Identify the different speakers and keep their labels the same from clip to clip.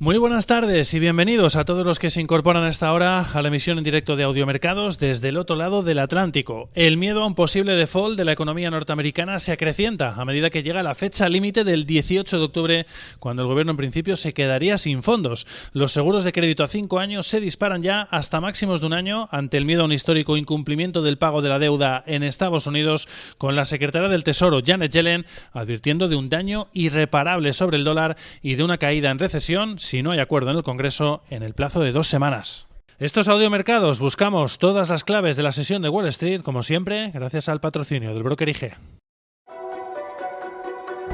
Speaker 1: Muy buenas tardes y bienvenidos a todos los que se incorporan a esta hora a la emisión en directo de Audiomercados desde el otro lado del Atlántico. El miedo a un posible default de la economía norteamericana se acrecienta a medida que llega la fecha límite del 18 de octubre, cuando el gobierno en principio se quedaría sin fondos. Los seguros de crédito a 5 años se disparan ya hasta máximos de un año ante el miedo a un histórico incumplimiento del pago de la deuda en Estados Unidos, con la secretaria del Tesoro, Janet Yellen, advirtiendo de un daño irreparable sobre el dólar y de una caída en recesión si no hay acuerdo en el Congreso en el plazo de 2 semanas. Estos Audiomercados, buscamos todas las claves de la sesión de Wall Street, como siempre, gracias al patrocinio del broker IG.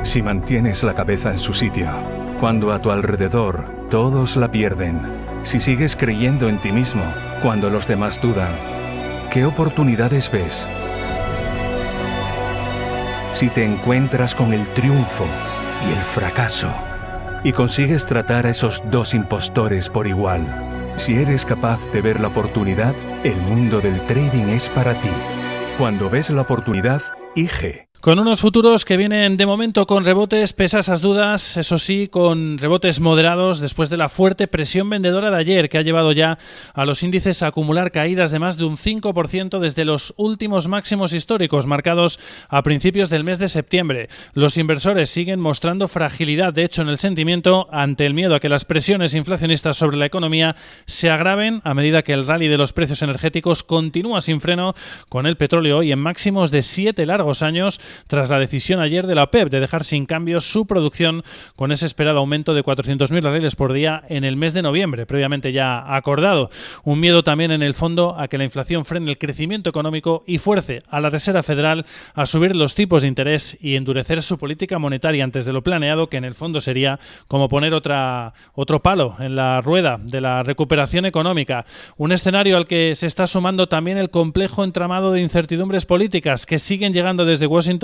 Speaker 2: Si mantienes la cabeza en su sitio, cuando a tu alrededor todos la pierden, si sigues creyendo en ti mismo cuando los demás dudan, ¿qué oportunidades ves? Si te encuentras con el triunfo y el fracaso, y consigues tratar a esos dos impostores por igual, si eres capaz de ver la oportunidad, el mundo del trading es para ti. Cuando ves la oportunidad, IG.
Speaker 1: Con unos futuros que vienen de momento con rebotes, pese a esas dudas, eso sí, con rebotes moderados después de la fuerte presión vendedora de ayer, que ha llevado ya a los índices a acumular caídas de más de un 5% desde los últimos máximos históricos marcados a principios del mes de septiembre. Los inversores siguen mostrando fragilidad, de hecho, en el sentimiento ante el miedo a que las presiones inflacionistas sobre la economía se agraven a medida que el rally de los precios energéticos continúa sin freno, con el petróleo hoy en máximos de 7 largos años, tras la decisión ayer de la OPEP de dejar sin cambios su producción con ese esperado aumento de 400.000 barriles por día en el mes de noviembre, previamente ya acordado. Un miedo también en el fondo a que la inflación frene el crecimiento económico y fuerce a la Reserva Federal a subir los tipos de interés y endurecer su política monetaria antes de lo planeado, que en el fondo sería como poner otro palo en la rueda de la recuperación económica. Un escenario al que se está sumando también el complejo entramado de incertidumbres políticas que siguen llegando desde Washington,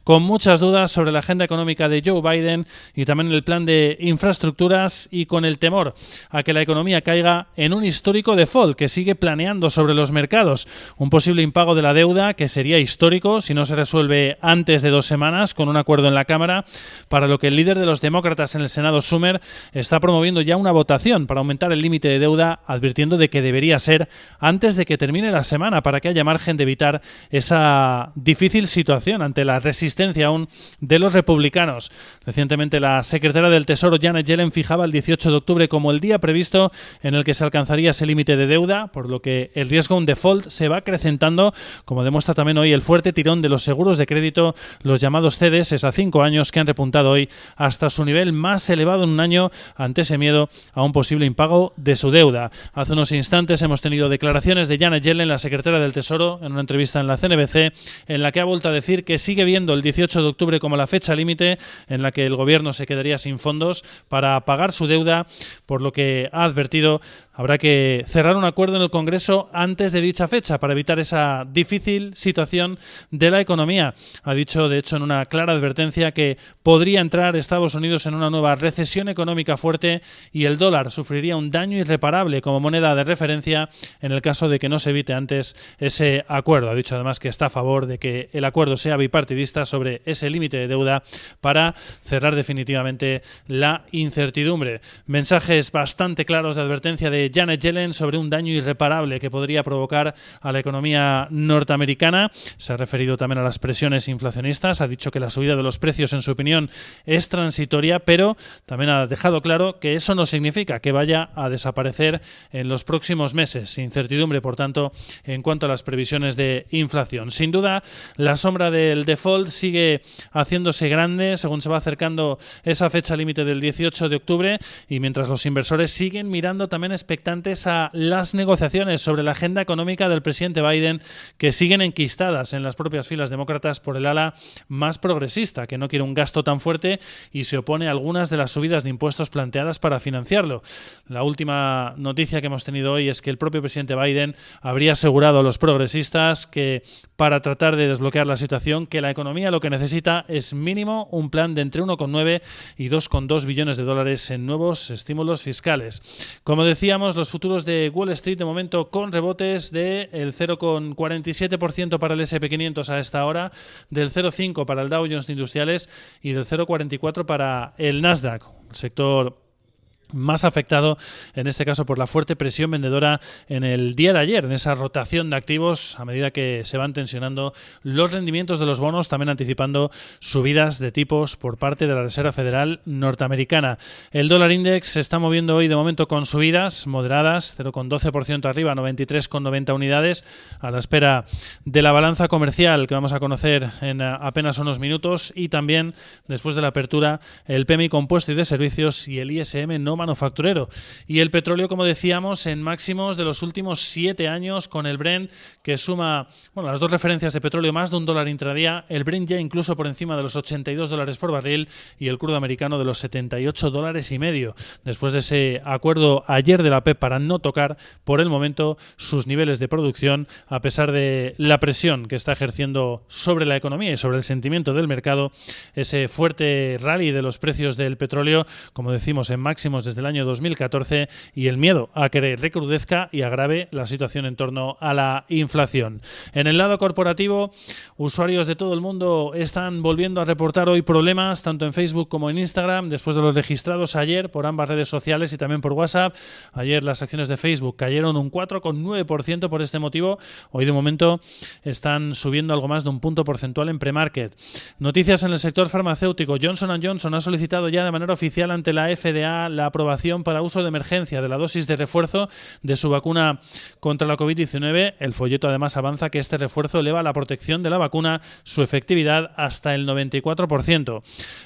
Speaker 1: con muchas dudas sobre la agenda económica de Joe Biden y también el plan de infraestructuras, y con el temor a que la economía caiga en un histórico default que sigue planeando sobre los mercados. Un posible impago de la deuda que sería histórico si no se resuelve antes de 2 semanas con un acuerdo en la Cámara, para lo que el líder de los demócratas en el Senado, Schumer, está promoviendo ya una votación para aumentar el límite de deuda, advirtiendo de que debería ser antes de que termine la semana para que haya margen de evitar esa difícil situación ante la resistencia aún de los republicanos. Recientemente la secretaria del Tesoro, Janet Yellen, fijaba el 18 de octubre como el día previsto en el que se alcanzaría ese límite de deuda, por lo que el riesgo a un default se va acrecentando, como demuestra también hoy el fuerte tirón de los seguros de crédito, los llamados CDS a 5 años, que han repuntado hoy hasta su nivel más elevado en un año ante ese miedo a un posible impago de su deuda. Hace unos instantes hemos tenido declaraciones de Janet Yellen, la secretaria del Tesoro, en una entrevista en la CNBC, en la que ha vuelto a decir que sigue viendo el 18 de octubre como la fecha límite en la que el gobierno se quedaría sin fondos para pagar su deuda, por lo que ha advertido habrá que cerrar un acuerdo en el Congreso antes de dicha fecha para evitar esa difícil situación de la economía. Ha dicho, de hecho, en una clara advertencia que podría entrar Estados Unidos en una nueva recesión económica fuerte y el dólar sufriría un daño irreparable como moneda de referencia en el caso de que no se evite antes ese acuerdo. Ha dicho además que está a favor de que el acuerdo sea bipartidista sobre ese límite de deuda para cerrar definitivamente la incertidumbre. Mensajes bastante claros de advertencia de Janet Yellen sobre un daño irreparable que podría provocar a la economía norteamericana. Se ha referido también a las presiones inflacionistas, ha dicho que la subida de los precios, en su opinión, es transitoria, pero también ha dejado claro que eso no significa que vaya a desaparecer en los próximos meses. Incertidumbre, por tanto, en cuanto a las previsiones de inflación. Sin duda, la sombra del default sigue haciéndose grande según se va acercando esa fecha límite del 18 de octubre, y mientras los inversores siguen mirando también expectantes a las negociaciones sobre la agenda económica del presidente Biden, que siguen enquistadas en las propias filas demócratas por el ala más progresista, que no quiere un gasto tan fuerte y se opone a algunas de las subidas de impuestos planteadas para financiarlo. La última noticia que hemos tenido hoy es que el propio presidente Biden habría asegurado a los progresistas que, para tratar de desbloquear la situación, que la economía lo que necesita es mínimo un plan de entre 1,9 y 2,2 billones de dólares en nuevos estímulos fiscales. Como decíamos, los futuros de Wall Street de momento con rebotes del 0,47% para el S&P 500 a esta hora, del 0,5% para el Dow Jones de Industriales y del 0,44% para el Nasdaq. El sector más afectado en este caso por la fuerte presión vendedora en el día de ayer, en esa rotación de activos a medida que se van tensionando los rendimientos de los bonos, también anticipando subidas de tipos por parte de la Reserva Federal norteamericana. El dólar index se está moviendo hoy de momento con subidas moderadas, 0,12% arriba, 93,90 unidades, a la espera de la balanza comercial que vamos a conocer en apenas unos minutos, y también después de la apertura el PMI compuesto y de servicios y el ISM no manufacturero. Y el petróleo, como decíamos, en máximos de los últimos 7 años, con el Brent que suma, las dos referencias de petróleo más de $1 intradía, el Brent ya incluso por encima de los $82 por barril y el crudo americano de los $78,5, después de ese acuerdo ayer de la OPEP para no tocar por el momento sus niveles de producción, a pesar de la presión que está ejerciendo sobre la economía y sobre el sentimiento del mercado ese fuerte rally de los precios del petróleo, como decimos, en máximos desde el año 2014, y el miedo a que recrudezca y agrave la situación en torno a la inflación. En el lado corporativo, usuarios de todo el mundo están volviendo a reportar hoy problemas, tanto en Facebook como en Instagram, después de los registrados ayer por ambas redes sociales y también por WhatsApp. Ayer las acciones de Facebook cayeron un 4,9% por este motivo. Hoy de momento están subiendo algo más de un punto porcentual en premarket. Noticias en el sector farmacéutico. Johnson & Johnson ha solicitado ya de manera oficial ante la FDA la aprobación para uso de emergencia de la dosis de refuerzo de su vacuna contra la COVID-19. El folleto además avanza que este refuerzo eleva la protección de la vacuna, su efectividad hasta el 94%.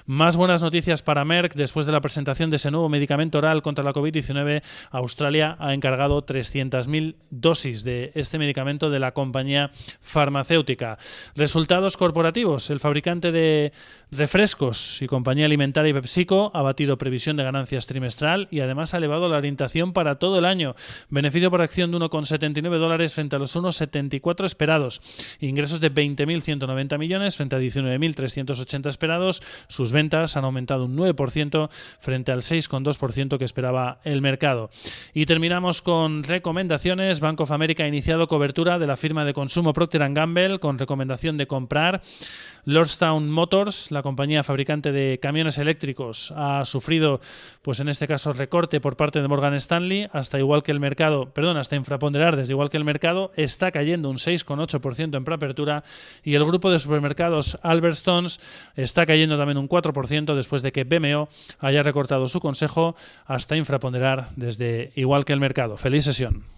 Speaker 1: Más buenas noticias para Merck. Después de la presentación de ese nuevo medicamento oral contra la COVID-19, Australia ha encargado 300.000 dosis de este medicamento de la compañía farmacéutica. Resultados corporativos. El fabricante de refrescos y compañía alimentaria PepsiCo ha batido previsión de ganancias trimestral y además ha elevado la orientación para todo el año. Beneficio por acción de $1,79 frente a los 1,74 esperados. Ingresos de 20.190 millones frente a 19.380 esperados. Sus ventas han aumentado un 9% frente al 6,2% que esperaba el mercado. Y terminamos con recomendaciones. Bank of America ha iniciado cobertura de la firma de consumo Procter & Gamble con recomendación de comprar. Lordstown Motors, la compañía fabricante de camiones eléctricos, ha sufrido, pues en este caso, recorte por parte de Morgan Stanley, hasta infraponderar desde igual que el mercado, está cayendo un 6,8% en preapertura, y el grupo de supermercados Albertsons está cayendo también un 4% después de que BMO haya recortado su consejo hasta infraponderar desde igual que el mercado. Feliz sesión.